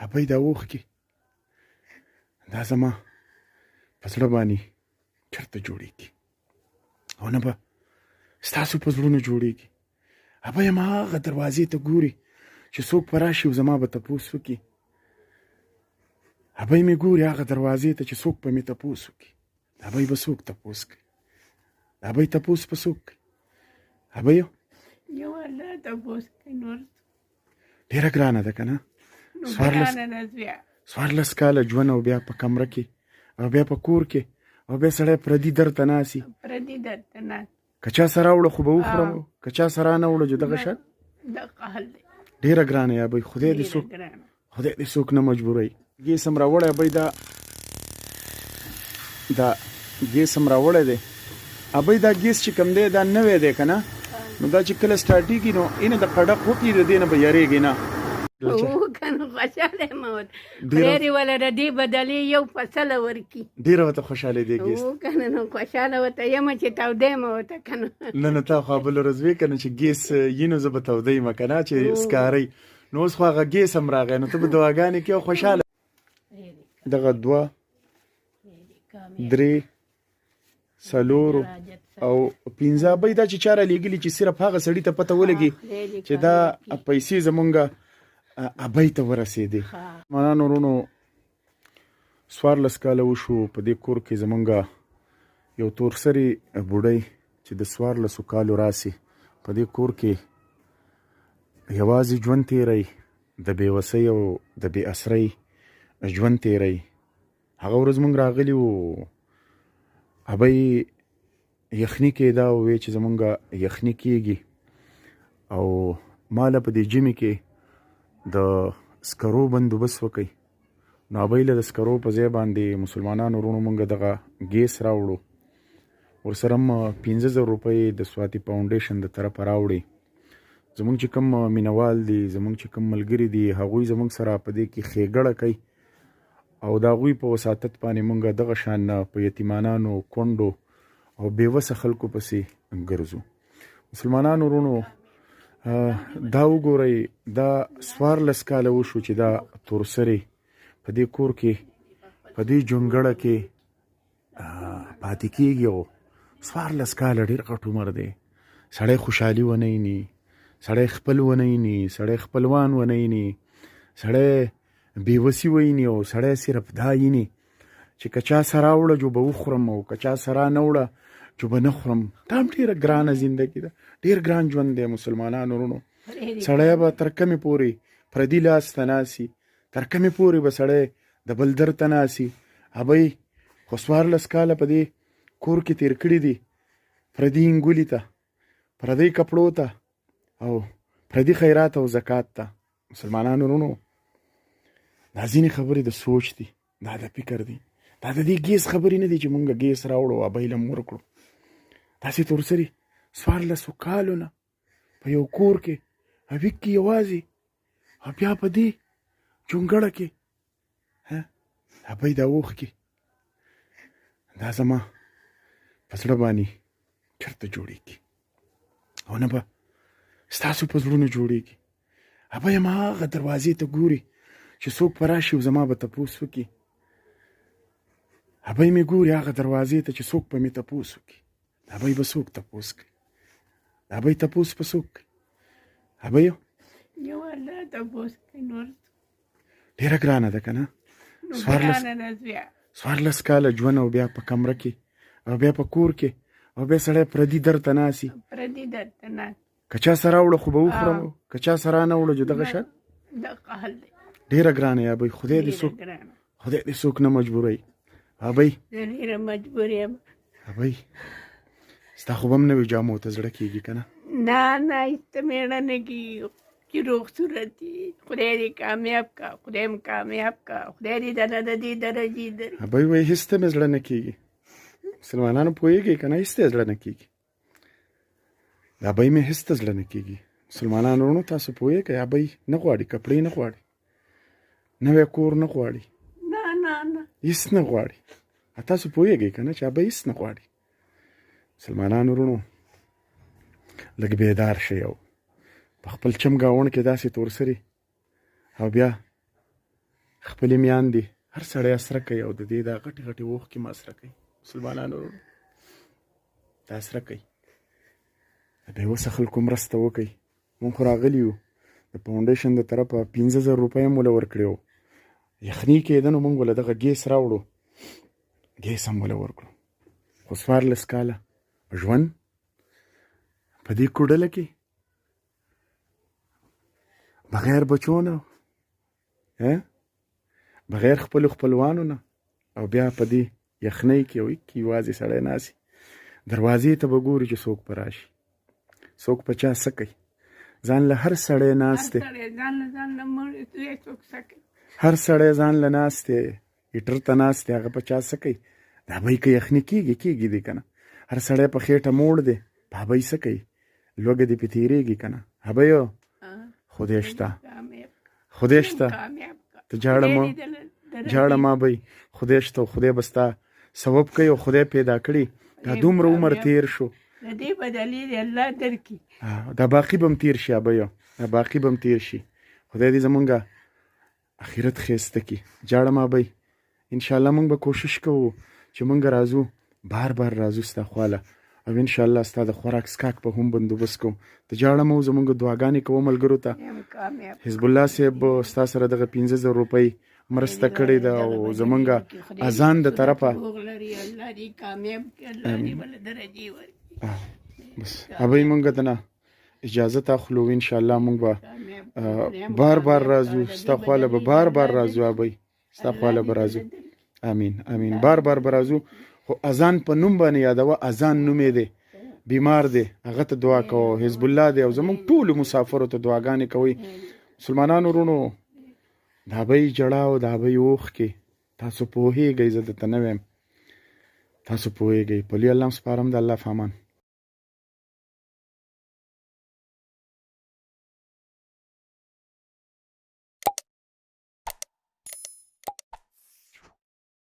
ابۍ دا اوښکې دا زما په زړه باندې چېرته جوړېږي او نه به ستاسو په زړونو جوړېږي. ابۍ هماغه دروازې ته ګوري چې څوک به راشي او زما به تپوس وکړي. ابۍ مې ګوري هغه دروازې ته چې څوک به مې تپوس وکړي. ابۍ به څوک تپوس کوي؟ ابۍ تپوس به څوک کوي؟ ابۍ یو الله تپوس کوي. نور ډېره ګرانه ده که نه؟ څوارلس کاله ژوند او بیا په کمره کې او بیا په کور کې او بیا سړی پردي در ته ناستي. که چا سره وړه خو به وخورم، که چا سره نه وړه جو دغه شان ډېره ګرانه یې ابۍ. خدای دې څوک نه مجبوروي. ګیس هم راوړی ابۍ، دا ګیس هم راوړی دی ابۍ. دا ګیس چې کوم دی دا نوی دی که نه؟ نو دا چې کله سټارټېږي نو اینه د قډق وکړي د دې نه به یارېږي نه. خوشحاله یم خدای دې ولره دې بدلې یو فصله ورکړي. ډېره ورته خوشحاله دی ګیس که نه نو خوشحاله ورته یم چې توده یم ورته که نه. نه نه تا خو بله ورځ وې که نه چې ګیس یي نو زه به توده یم که نه چې سکارئ. نو اوس خو هغه ګیس هم راغی نو ته به دعاګانې کوې او خوشحاله. دغه 2 3 4 او 5 ابۍ دا چې چا رالیږلي چې صرف هغه سړي ته پته ولګي چې دا پیسې زمونږ ابۍ ته ورسېدې. مسلمانانو وروڼو 14 کاله وشو په دې کور کې زمونږ یو تورسري بوډۍ چې د 14 کالو راسي په دې کور کې یوازې ژوند تېری د بېوسۍ او د بې اسرۍ ژوند تېری. هغه ورځ مونږ راغلي وو ابۍ یخني کېده او وی چې زمونږ یخني کېږي او ماله په دې ژمي کې د سکرو بندوبست وکړئ. نو ابۍ له د سکرو په ځای باندې مسلمانانو وروڼو مونږ دغه ګیس راوړو. ورسره هم 15,000 روپۍ د سواتي فاونډیشن د طرفه راوړي. زمونږ چې کوم مینوال دي، زمونږ چې کوم ملګري دي، هغوی زمونږ سره په دې کې ښېګړه کوي او د هغوی په وساطت باندې مونږ دغه شان په یتیمانانو، کونډو او بېوسه خلکو پسې ګرځو. مسلمانانو وروڼو دا وګورئ، دا 14 کاله وشو چې دا تورسرې په دې کور کې په دې جونګړه کې پاتې کېږي. او 14 کاله ډېر غټ عمر دی. سړی خوشحالي ونه ویني، سړی خپل ونه ویني، سړی خپلوان ونه ویني، سړی بېوسي ویني او سړی صرف دا ویني چې که چا سره وړه جو به وخورم او که چا سره نه وړه جو به نه خورم. دا هم ډېره ګرانه زندګي ده، ډېر ګران ژوند دی مسلمانانو وروڼو. سړی به تر کمې پورې پردي لاس ته ناسي، تر کمې پورې به سړی د بل در ته ناسي. ابۍ خو 14 کاله په دې کور کې تېر کړي دي پردي انګولي ته، پردي کپړو ته او پردي خیرات او زکات ته. مسلمانانو وروڼو دا ځینې خبرې د سوچ دي، دا د فکر دي، دا د دې ګیس خبرې نه دي چې مونږ ګیس راوړو ابۍ له هم ورکړو. داسې تورسري 14 کالو نه په یو کور کې اویک کې یوازې او بیا په دې جونګړه کې ابۍ دا اوښکې دا زما په زړه باندې چېرته جوړېږي او نه به ستاسو په زړونو جوړېږي. ابۍ هماغه دروازې ته ګوري چې څوک به راشي او زما به تپوس وکړي. ابۍ مې ګوري هغه دروازې ته چې څوک به مې تپوس وکړي. ابۍ به څوک تپوس کوي؟ ابۍ تپوس به څوک کوي؟ ابۍ یو الله تپوس کوي. نور ډېره ګرانه ده که نه؟ 14 کاله ژوند او بیا په کمره کې او بیا په کور کې او بیا سړی پردي در ته ناستي. که چا سره وړه خو به وخورم، که چا سره نه وړه جو دغه شان ډېره ګرانه یې ابۍ. خدای دې څوک نه مجبوروي. ابۍ ډېره مجبور یم ابۍ. ستا خو به هم نوي جامو ته زړه کېږي که نه؟ نه نه ایسته مېړه نه کېږي چې روغ صورت وي. خدای دې کامیاب کا، خدای م کامیاب کا، خدای دې درنه د دې درجې درکړي. ابۍ وایي هېڅ ته مې زړه نه کېږي. مسلمانانو پوهېږئ که نه؟ هېڅ ته زړه نه کېږي. ابۍ مې هېڅ ته زړه نه کېږي. مسلمانانو وروڼو تاسو پوهېږئ ابۍ نه غواړي، کپړې نه غواړي، نوی کور نه غواړي، نه نه نه هېڅ نه غواړي. تاسو پوهېږئ که نه چې ابۍ هېڅ نه غواړي. مسلمانانو وروڼو لږ بیدار شئ او په خپل چم ګاونډ کې داسې تورسري او بیا خپلې میاندې هر سړی اسره کوي او د دې دا غټې غټې اوښکې ما اسره کوي. مسلمانانو دا اسره کوي. د بېوسه خلکو مرسته وکړئ. مونږ خو راغلي یو د فاونډیشن د طرفه 15,000 روپۍ هم وله ورکړې وو. یخني کېده نو مونږ وله دغه ګیس راوړو، ګیس هم وله ورکړو. خو 14 کاله ژوند په دې کوډله کې بغیر بچو نه، بغیر خپلو خپلوانو نه، او بیا په دې یخنۍ کې یوازې سړی ناست دروازې ته به ګوري چې څوک به راشي، څوک په چا څه کوي. ځان له هر سړی ناست دی، هر سړی ځان له ناست دی، هیټر ته ناست دی، هغه په چا څه کوي. دا به که یخني کېږي دی که نه. هر سړی په خېټه موړ دی، په هبۍ څه کوي، لوږه دې پې تېرېږي که نه. هبیو خدای شته، خدای شته، ته جاړه ما بی، خدای شته او خدای به ستا ثواب کوي او خدای پیدا کړي. دا دومره عمر تیر شو، د دې بدلې دې الله درکړي. دا باقي به هم تیر شي ابیو، دا باقي به هم تیر شي. خدای دې زمونږ اخرت ښایسته کړي. جاړه ما بی، انشاءالله مونږ به کوشش کوو چې مونږ راځو، بار بار راځو ستا خواله، او انشاءالله ستا د خوراک څښاک به هم بندوبست کوو. ته جاړه مو، زمونږ دعاګانې کوو ملګرو ته. حزب الله صاحب ستا سره دغه 15,000 روپۍ مرسته کړې ده او زمونږ اذان د طرفه بس ابۍ مونږ ته نه اجازه اخلو. انشاءالله مونږ به بار بار راځو ستا خواله، به بار بار راځو ابۍ، ستا خواله به راځو. امین امین. بار بار به راځو. خو اذان په نوم باندې یادوه، اذان نوم یې دی، بیمار دی، هغه ته دعا کوو. حزب الله دی او زمونږ ټولو مسافرو ته دعاګانې کوئ. مسلمانانو ورونو، د هبۍ جړا او د هبۍ اوښکې تاسو پوهېږئ، زه درته نه وایم، تاسو پوهېږئ. په لوی الله سپارم، د الله په امان.